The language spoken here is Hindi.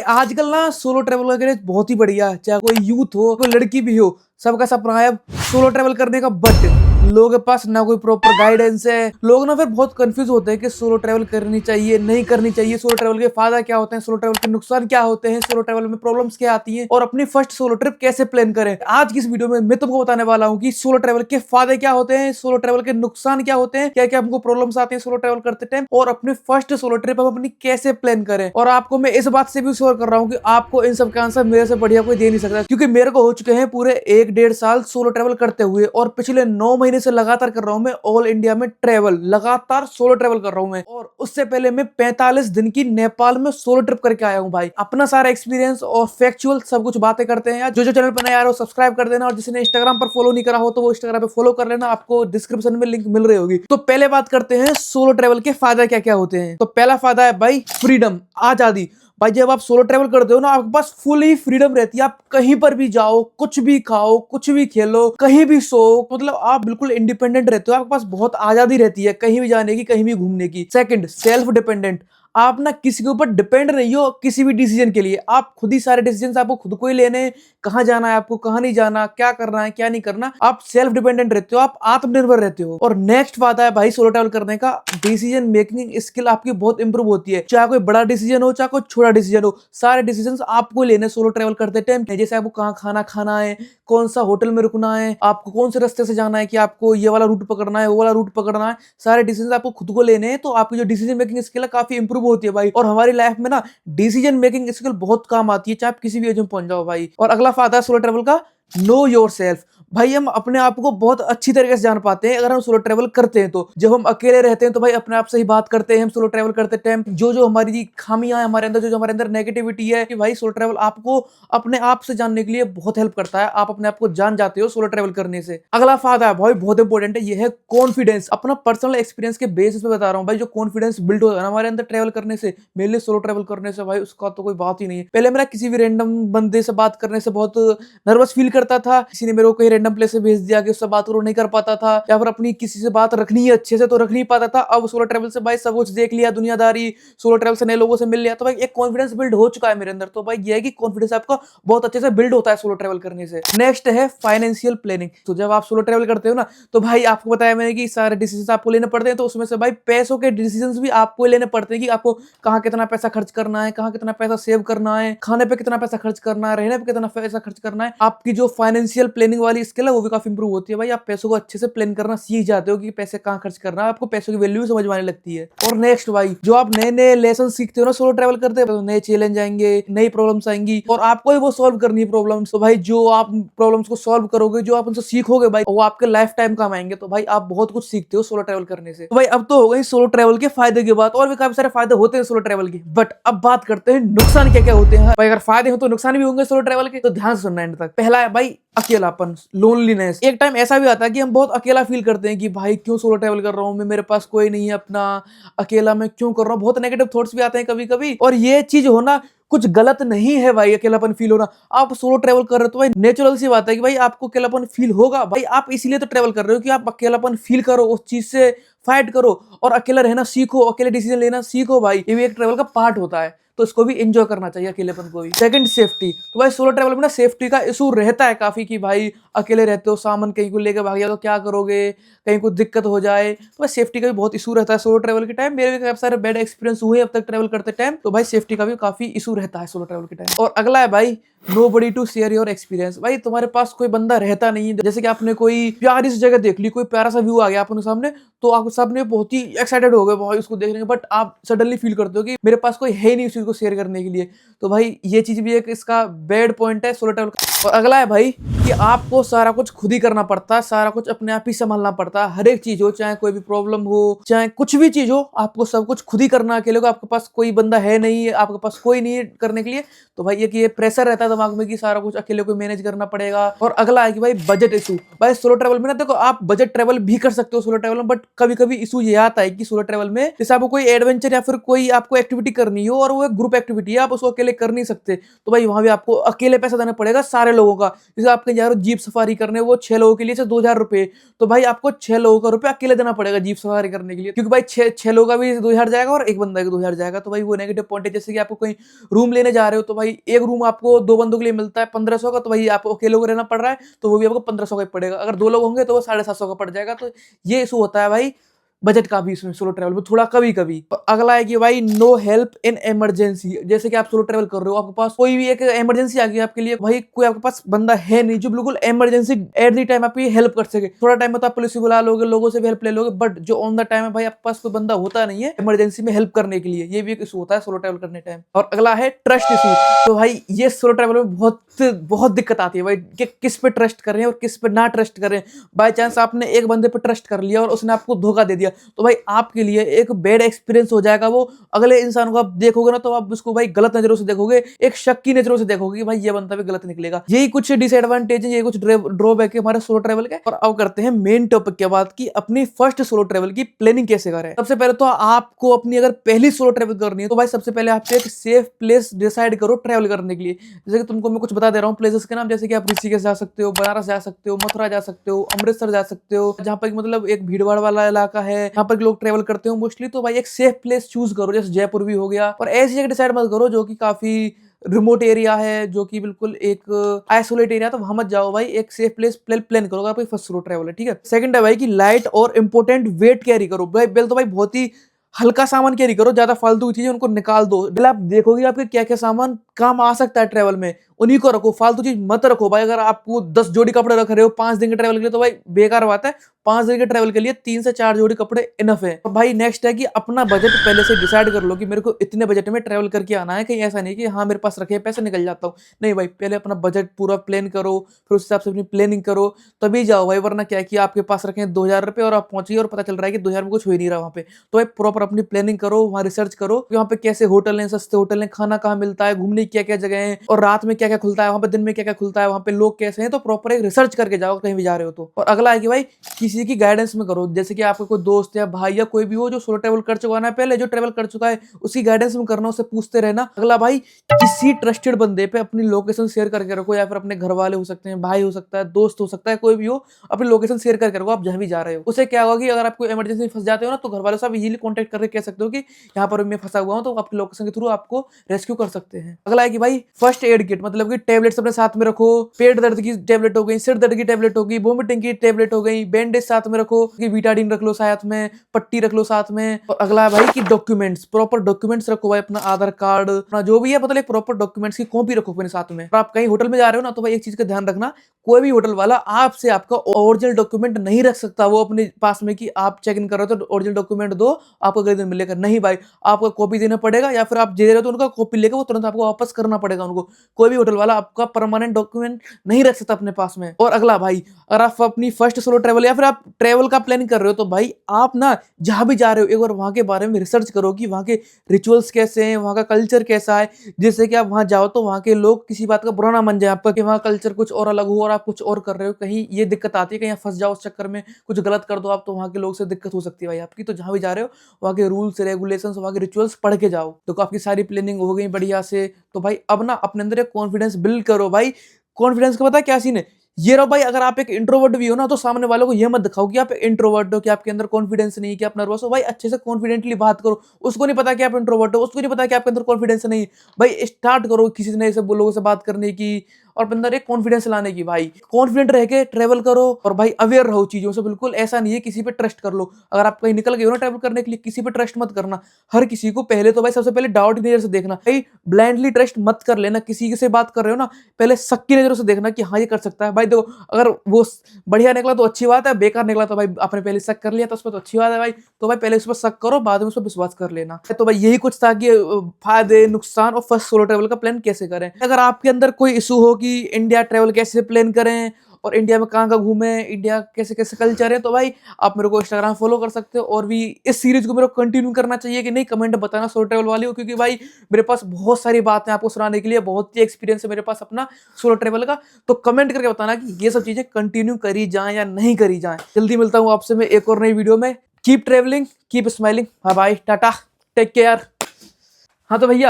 आजकल ना सोलो ट्रेवल का बहुत ही बढ़िया है। चाहे कोई यूथ हो कोई लड़की भी हो, सबका सपना है अब सोलो ट्रेवल करने का। बट लोगों के पास ना कोई प्रॉपर गाइडेंस है। लोग ना फिर बहुत कंफ्यूज होते हैं कि सोलो ट्रेवल करनी चाहिए नहीं करनी चाहिए, सोलो ट्रेवल के फायदा क्या होते हैं, सोलो ट्रेवल के नुकसान क्या होते हैं, सोलो ट्रेवल में प्रॉब्लम्स क्या आती हैं और अपनी फर्स्ट सोलो ट्रिप कैसे प्लान करें। आज की इस वीडियो में मैं तुमको बताने वाला हूँ कि सोलो ट्रेवल के फायदे क्या होते हैं, सोलो ट्रेवल के नुकसान क्या होते हैं, क्या क्या हमको प्रॉब्लम्स आती हैं सोलो ट्रेवल करते टाइम, और अपनी फर्स्ट सोलो ट्रिप हम अपनी कैसे प्लान करें। और आपको मैं इस बात से भी श्योर कर रहा हूँ कि आपको इन सब का आंसर मेरे से बढ़िया कोई दे नहीं सकता, क्योंकि मेरे को हो चुके हैं पूरे 1-1.5 साल सोलो ट्रेवल करते हुए, और पिछले 9 महीने से लगातार कर रहा हूं मैं ऑल इंडिया में ट्रेवल, लगातार सोलो ट्रेवल कर रहा हूं मैं। और उससे पहले मैं 45 दिन की नेपाल में सोलो ट्रिप करके आया हूं भाई। अपना सारा एक्सपीरियंस और फैक्चुअल सब कुछ बातें करते हैं यार। जो चैनल पर नया आ रहा हो सब्सक्राइब कर देना, और जिसने इंस्टाग्राम पर फॉलो नहीं करा हो तो वो इंस्टाग्राम पे फॉलो कर लेना, आपको डिस्क्रिप्शन में लिंक मिल रही होगी। तो पहले बात करते हैं सोलो ट्रेवल के फायदे क्या क्या होते हैं। तो पहला फायदा है भाई फ्रीडम, आजादी। भाई जब आप सोलो ट्रेवल करते हो ना, आपके पास फुल ही फ्रीडम रहती है। आप कहीं पर भी जाओ, कुछ भी खाओ, कुछ भी खेलो, कहीं भी सो, मतलब आप बिल्कुल इंडिपेंडेंट रहते हो। आपके पास बहुत आजादी रहती है कहीं भी जाने की, कहीं भी घूमने की। Second, self dependent. आप ना किसी के ऊपर डिपेंड नहीं हो किसी भी डिसीजन के लिए। आप खुद ही सारे डिसीजन आपको खुद को ही लेने, कहाँ जाना है आपको, कहाँ नहीं जाना, क्या करना है क्या नहीं करना। आप सेल्फ डिपेंडेंट रहते हो, आप आत्मनिर्भर रहते हो। और नेक्स्ट बात है भाई सोलो ट्रैवल करने का, डिसीजन मेकिंग स्किल आपकी बहुत इंप्रूव होती है। चाहे कोई बड़ा डिसीजन हो चाहे कोई छोटा डिसीजन हो, सारे डिसीजन आपको लेने सोलो ट्रैवल करते टाइम। जैसे आपको कहाँ खाना खाना है, कौन सा होटल में रुकना है, आपको कौन से रास्ते से जाना है, कि आपको ये वाला रूट पकड़ना है वो वाला रूट पकड़ना है, सारे डिसीजन आपको खुद को लेने हैं। तो आपकी जो डिसीजन मेकिंग स्किल है काफी इंप्रूव होती है भाई। और हमारी लाइफ में ना डिसीजन मेकिंग स्किल बहुत काम आती है, चाहे आप किसी भी एज में पहुंच जाओ भाई। और अगला फायदा है सोलो ट्रैवल का, नो योर सेल्फ। भाई हम अपने आप को बहुत अच्छी तरीके से जान पाते हैं अगर हम सोलो ट्रैवल करते हैं। तो जब हम अकेले रहते हैं तो भाई अपने आप से ही बात करते हैं हम सोलो ट्रैवल करते टाइम। जो जो हमारी खामियां हैं हमारे अंदर, जो जो हमारे अंदर नेगेटिविटी है, कि भाई सोलो ट्रैवल आपको अपने आप से जानने के लिए बहुत हेल्प करता है। आप अपने आप को जान जाते हो सोलो ट्रैवल करने से। अगला फायदा है भाई बहुत इंपॉर्टेंट है, ये है कॉन्फिडेंस। अपना पर्सनल एक्सपीरियंस के बेसिस पे बता रहा हूँ भाई, जो कॉन्फिडेंस बिल्ड होता है हमारे अंदर ट्रैवल करने से, मेरे लिए सोलो ट्रैवल करने से, भाई उसका तो कोई बात ही नहीं है। पहले मेरा किसी भी रैंडम बंदे से बात करने से बहुत नर्वस फील करता था। किसी ने मेरे को कहीं रैंडम प्लेस से भेज दिया कि उससे बात करो, नहीं कर पाता था, या फिर अपनी किसी से बात रखनी है अच्छे से तो रख नहीं पाता था। अब सोलो ट्रैवल से भाई सब कुछ देख लिया, दुनियादारी, सोलो ट्रैवल से नए लोगों से मिल लिया, तो भाई एक कॉन्फिडेंस बिल्ड हो चुका है मेरे अंदर। तो भाई ये है कि कॉन्फिडेंस आपका बहुत अच्छे से बिल्ड होता है सोलो ट्रैवल करने से। नेक्स्ट है फाइनेंशियल प्लानिंग। तो जब आप सोलो ट्रैवल करते हो ना, तो भाई आपको बताया मैंने कि सारे डिसीजन आपको लेने पड़ते हैं। तो उसमें से भाई पैसों के डिसीजन भी आपको लेने पड़ते हैं, कि आपको कहाँ कितना पैसा खर्च करना है, कहाँ कितना पैसा सेव करना है, खाने पे कितना पैसा खर्च करना है, रहने पे कितना पैसा खर्च करना है। आपकी जो फाइनेंशियल प्लानिंग वाली स्किल है वो भी काफी इंप्रूव होती है भाई। आप पैसों को अच्छे से प्लान करना सीख जाते हो कि पैसे कहाँ खर्च करना है, आपको पैसों की वैल्यू समझ में आने लगती है। और नेक्स्ट भाई, जो आप नए नए लेसन सीखते हो ना सोलो ट्रैवल करते हो, नए चैलेंज आएंगे, नई प्रॉब्लम्स आएंगी, और आपको ही वो सॉल्व करनी है प्रॉब्लम्स। तो भाई जो आप प्रॉब्लम्स को सॉल्व करोगे, जो आप उनसे सीखोगे भाई, वो आपके लाइफ टाइम काम आएंगे। तो भाई आप बहुत कुछ सीखते हो सोलो ट्रैवल करने से। तो भाई अब तो हो गई सोलो ट्रैवल के फायदे की बात, और भी काफी सारे फायदे होते हैं सोलो ट्रैवल के। बट अब बात करते हैं नुकसान क्या क्या होते हैं भाई। अगर फायदे हो तो नुकसान भी होंगे सोलो ट्रैवल के, तो ध्यान से सुनना एंड तक। पहला है भाई अकेलापन, लोनलीनेस। एक टाइम ऐसा भी आता है कि हम बहुत अकेला फील करते हैं कि भाई क्यों सोलो ट्रैवल कर रहा हूँ मैं, मेरे पास कोई नहीं है अपना, अकेला मैं क्यों कर रहा हूँ। बहुत नेगेटिव थॉट्स भी आते हैं कभी कभी, और ये चीज होना कुछ गलत नहीं है भाई। अकेलापन फील होना, आप सोलो ट्रैवल कर रहे हो तो भाई नेचुरल सी बात है कि भाई आपको अकेलापन फील होगा भाई। आप इसीलिए तो ट्रैवल कर रहे हो कि आप अकेलापन फील करो, उस चीज से फाइट करो, और अकेला रहना सीखो, अकेले डिसीजन लेना सीखो भाई। ये भी एक ट्रैवल का पार्ट होता है, तो इसको भी एंजॉय करना चाहिए अकेलेपन को भी। Second, safety. तो भाई सोलो ट्रैवल में ना सेफ्टी का इशू रहता है काफी, कि भाई अकेले रहते हो, सामान कहीं को लेकर भाग जाए तो क्या करोगे, कहीं को दिक्कत हो जाए। तो भाई सेफ्टी का भी बहुत इशू रहता है सोलो ट्रैवल के टाइम। मेरे भी काफी सारे बैड एक्सपीरियंस हुए अब तक ट्रैवल करते टाइम। तो भाई सेफ्टी का भी काफी इशू रहता है सोलो ट्रैवल के टाइम। और अगला है भाई nobody to share your experience. भाई तुम्हारे पास कोई बंदा रहता नहीं है, जैसे कि आपने कोई प्यारी सी जगह देख ली, कोई प्यारा सा व्यू आ गया आपके सामने, तो आप सबने बहुत ही एक्साइटेड हो गए भाई उसको देखने के, बट आप सडनली फील करते हो कि मेरे पास कोई है नहीं उस चीज को शेयर करने के लिए। तो भाई ये चीज भी एक इसका बैड पॉइंट है सोलो ट्रैवल का। और अगला है भाई कि आपको सारा कुछ खुद ही करना पड़ता है, सारा कुछ अपने आप ही संभालना पड़ता है। हर एक चीज हो, चाहे कोई भी प्रॉब्लम हो, चाहे कुछ भी चीज हो, आपको सब कुछ खुद ही करना अकेले को। आपके पास कोई बंदा है नहीं है, आपके पास कोई नहीं है करने के लिए। तो भाई ये प्रेशर रहता है दिमाग में कि सारा कुछ अकेले को मैनेज करना पड़ेगा। और अगला है कि भाई बजट इशू। भाई सोलो ट्रैवल में ना देखो, आप बजट ट्रैवल भी कर सकते हो सोलो ट्रैवल में, बट कभी कभी इशू ये आता है कि सोलो ट्रैवल में जैसे आपको कोई एडवेंचर या फिर कोई आपको एक्टिविटी करनी हो और वो ग्रुप एक्टिविटी है, आप उसको अकेले कर नहीं सकते। तो भाई वहाँ भी आपको अकेले पैसा देना पड़ेगा सारे लोगों का। जैसे आप कहीं जा रहे हो जीप सफारी करने, वो 6 लोगों के लिए 2000 रुपए, तो भाई आपको 6 लोगों का रुपया अकेले देना पड़ेगा जीप सफारी करने के लिए, क्योंकि भाई 6 लोगों का भी 2000 जाएगा और एक बंदा का 2000 जाएगा। तो भाई वो नेगेटिव पॉइंट है। जैसे कि आपको कहीं रूम लेने जा रहे हो, तो भाई एक रूम आपको 2 बंदों के लिए मिलता है 1500 का, तो भाई आपको अकेले को रहना पड़ रहा है, तो वो भी आपको 1500 का ही पड़ेगा। अगर 2 लोग होंगे तो वो 750 का पड़ जाएगा। तो ये इशू होता है भाई बजट का भी इसमें सोलो ट्रैवल में थोड़ा कभी-कभी। और अगला है कि भाई नो हेल्प इन इमरजेंसी। जैसे कि आप सोलो ट्रैवल कर रहे हो, आपके पास कोई भी एक इमरजेंसी आ गई आपके लिए, भाई कोई आपके पास बंदा है नहीं जो बिल्कुल इमरजेंसी एट द टाइम आपकी हेल्प कर सके। थोड़ा टाइम में तो आप पुलिस भी बुला लोगे, लोगों से भी हेल्प ले लोगे, बट जो ऑन द टाइम है भाई आपके पास कोई बंदा होता नहीं है इमरजेंसी में हेल्प करने के लिए। ये भी एक इशू होता है सोलो ट्रैवल करने टाइम। और अगला है ट्रस्ट इशू। तो भाई ये सोलो ट्रैवल में बहुत दिक्कत आती है भाई कि किस पे ट्रस्ट करें और किस पे ना ट्रस्ट करें। बाय चांस आपने एक बंदे पे ट्रस्ट कर लिया और उसने आपको धोखा दे दिया, तो भाई आपके लिए एक बैड एक्सपीरियंस हो जाएगा। वो अगले इंसान को आप देखोगे ना, तो आप उसको भाई गलत नजरों से देखोगे, एक शक की नजरों से देखोगे कि भाई ये बंदा भी गलत निकलेगा। यही कुछ डिसएडवांटेज है, ये कुछ ड्रॉबैक है हमारे सोलो ट्रैवल के। और अब करते हैं मेन टॉपिक के बाद कि अपनी फर्स्ट सोलो ट्रैवल की प्लानिंग कैसे करें। सबसे पहले तो आपको अपनी अगर पहली सोलो ट्रैवल करनी है, तो भाई सबसे पहले आप एक सेफ प्लेस डिसाइड करो ट्रैवल करने के लिए। जैसे कि तुमको मैं कुछ बता दे रहा हूँ प्लेसेस के नाम, जैसे कि आप ऋषिकेश जा सकते हो, बनारस जा सकते हो, मथुरा जा सकते हो, अमृतसर जा सकते हो, जहाँ पर मतलब एक भीड़ भाड़ वाला इलाका है, यहाँ पर लोग ट्रैवल करते हो मोस्टली। तो भाई एक सेफ प्लेस चूज करो, जैसे जयपुर भी हो गया। और ऐसी जगह डिसाइड मत करो जो कि काफी रिमोट एरिया है, जो कि बिल्कुल एक आइसोलेट एरिया, तो वहां मत जाओ भाई। एक सेफ प्लेस प्लान करो अगर आपकी फर्स्ट सोलो ट्रैवल है, ठीक है। सेकंड है भाई कि लाइट और इंपोर्टेंट वेट कैरी करो। भाई पहले तो भाई बहुत ही हल्का सामान कैरी करो, ज्यादा फालतू चीजें उनको निकाल दो। पहले आप देखोगे आपके क्या क्या सामान काम आ सकता है ट्रैवल में, उन्हीं को रखो, फालतू चीज मत रखो भाई। अगर आपको 10 जोड़ी कपड़े रख रहे हो 5 दिन के ट्रैवल के लिए, तो भाई बेकार बात है। 5 दिन के ट्रैवल के लिए 3 से 4 जोड़ी कपड़े इनफ है। और भाई नेक्स्ट है कि अपना बजट पहले से डिसाइड कर लो कि मेरे को इतने बजट में ट्रैवल करके आना है। कहीं ऐसा नहीं कि हाँ मेरे पास रखे पैसे निकल जाता हूँ, नहीं भाई। पहले अपना बजट पूरा प्लान करो, फिर उस हिसाब से अपनी प्लानिंग करो, तभी जाओ भाई। वरना क्या है कि आपके पास रखे 2000 रुपए और आप पहुंचिए और पता चल रहा है कि 2000 में कुछ हो ही नहीं रहा वहाँ पे। तो भाई प्रॉपर अपनी प्लानिंग करो, वहाँ रिसर्च करो कि वहाँ पे कैसे होटल हैं, सस्ते होटल हैं, खाना कहाँ मिलता है, घूमने की क्या क्या जगह है, और रात में क्या क्या खुलता है वहाँ पे, दिन में क्या क्या खुलता है, वहाँ पे लोग कैसे हैं। तो प्रॉपर एक रिसर्च करके जाओ कहीं भी जा रहे हो तो। और अगला है कि भाई किसी की गाइडेंस में करो। जैसे कि आपका कोई दोस्त या भाई या कोई भी हो जो सोलो ट्रैवल कर चुका है, पहले जो ट्रैवल कर चुका है, उसकी गाइडेंस में करना, उससे पूछते रहना। अगला भाई किसी ट्रस्टेड बंदे पे अपनी लोकेशन शेयर करके रखो, या फिर अपने घर वाले हो सकते हैं, भाई हो सकता है, दोस्त हो सकता है, कोई भी हो, अपनी लोकेशन शेयर करके रखो आप जहां भी जा रहे हो। उससे क्या होगा कि अगर आपको इमरजेंसी फंस जाते हो ना, तो घर वालों से आप इजीली कॉन्टेक्ट करके कह सकते हो कि यहाँ पर मैं फंसा हुआ हूँ, तो आपकी लोकेशन के थ्रू आपको रेस्क्यू कर सकते हैं। अगला है कि भाई फर्स्ट एड किट, मतलब कि टेबलेट्स अपने साथ में रखो। पेट दर्द की टेबलेट हो गई, सिर दर्द की टेबलेट हो गई, वोमिटिंग की टेबलेट हो गई, बैंडेज साथ में रखो, बीटाडीन रख लो साथ में, पट्टी रख लो साथ में। और अगला है भाई कि डॉक्यूमेंट्स, प्रॉपर डॉक्यूमेंट्स रखो भाई, अपना आधार कार्ड, अपना जो भी है, मतलब एक प्रॉपर डॉक्यूमेंट्स की कॉपी रखो अपने साथ में। और आप कहीं होटल में जा रहे हो ना, तो भाई एक चीज का ध्यान रखना, कोई भी होटल वाला आपसे आपका ओरिजिनल डॉक्यूमेंट नहीं रख सकता वो अपने पास में कि आप चेक इन कर रहे हो तो ओरिजिनल डॉक्यूमेंट दो, आपको अगले दिन मिलेगा। नहीं भाई, आपको कॉपी देना पड़ेगा, या फिर आप दे रहे हो तो उनका कॉपी लेकर वो तुरंत आपको वापस करना पड़ेगा उनको। कोई भी होटल वाला आपका परमानेंट डॉक्यूमेंट नहीं रख सकता अपने पास में। और अगला भाई, अगर आप अपनी फर्स्ट सोलो ट्रैवल या फिर आप ट्रैवल का प्लानिंग कर रहे हो, तो भाई आप ना जहां भी जा रहे हो एक बार वहां के बारे में रिसर्च करो कि वहां के रिचुअल्स कैसे हैं, वहां का कल्चर कैसा है, जिससे कि आप वहां जाओ तो वहां के लोग किसी बात का बुरा ना मान जाए आपका कि वहां कल्चर कुछ और अलग हो और आप कुछ और कर रहे हो। कहीं ये दिक्कत आती है, कहीं फंस जाओ उस चक्कर में, कुछ गलत कर दो आप, तो वहां के लोग से दिक्कत हो सकती है भाई आपकी। तो जहां भी जा रहे हो वहां के रूल्स रेगुलेशंस, वहां के रिचुअल्स पढ़ के जाओ। तो आपकी सारी प्लानिंग हो गई बढ़िया से। तो भाई अब ना अपने अंदर एक कॉन्फिडेंस बिल्ड करो भाई। कॉन्फिडेंस का पता है क्या सीन है, ये रहो भाई। अगर आप एक इंट्रोवर्ट भी हो ना, तो सामने वालों को ये मत दिखाओ कि आप इंट्रोवर्ट हो, कि आपके अंदर कॉन्फिडेंस नहीं, कि आप नर्वस हो। भाई अच्छे से कॉन्फिडेंटली बात करो। उसको नहीं पता कि आप इंट्रोवर्ट हो, उसको नहीं पता कि आपके अंदर कॉन्फिडेंस नहीं। भाई स्टार्ट करो किसी नए से लोगों से बात करने की, और अपने अंदर एक कॉन्फिडेंस लाने की। भाई कॉन्फिडेंट रह के ट्रैवल करो, और भाई अवेयर रहो चीजों से। बिल्कुल ऐसा नहीं है किसी पे ट्रस्ट कर लो। अगर आप कहीं निकल गए हो ना ट्रैवल करने के लिए, किसी पे ट्रस्ट मत करना। हर किसी को पहले तो भाई सबसे पहले डाउट की नजर से देखना। भाई ब्लाइंडली ट्रस्ट मत कर लेना। किसी से बात कर रहे हो ना, पहले शक की नजरों से देखना कि हाँ ये कर सकता है। भाई देखो, अगर वो बढ़िया निकला तो अच्छी बात है, बेकार निकला तो भाई आपने पहले शक कर लिया तो उस पर तो अच्छी बात है भाई। तो भाई पहले उस पर शक करो, बाद में उस पर विश्वास कर लेना। तो भाई यही कुछ था कि फायदे नुकसान और फर्स्ट सोलो ट्रैवल का प्लान कैसे करें। अगर आपके अंदर कोई इशू हो कि इंडिया ट्रैवल कैसे प्लान करें और इंडिया में कहाँ घूमे, इंडिया कैसे कैसे कल्चर है, तो भाई आप मेरे को इंस्टाग्राम फॉलो कर सकते हो। और भी इस सीरीज को मेरे को कंटिन्यू करना चाहिए कि नहीं, कमेंट बताना सोलो ट्रैवल वाली हो, क्योंकि भाई मेरे पास बहुत सारी बातें आपको सुनाने के लिए, बहुत ही एक्सपीरियंस है मेरे पास अपना सोलो ट्रैवल का। तो कमेंट करके बताना कि ये सब चीजें कंटिन्यू करी जाए या नहीं करी जाए। जल्दी मिलता हूँ आपसे मैं एक और नई वीडियो में। Keep travelling, keep smiling, bye bye, tata, take care. हाँ तो भैया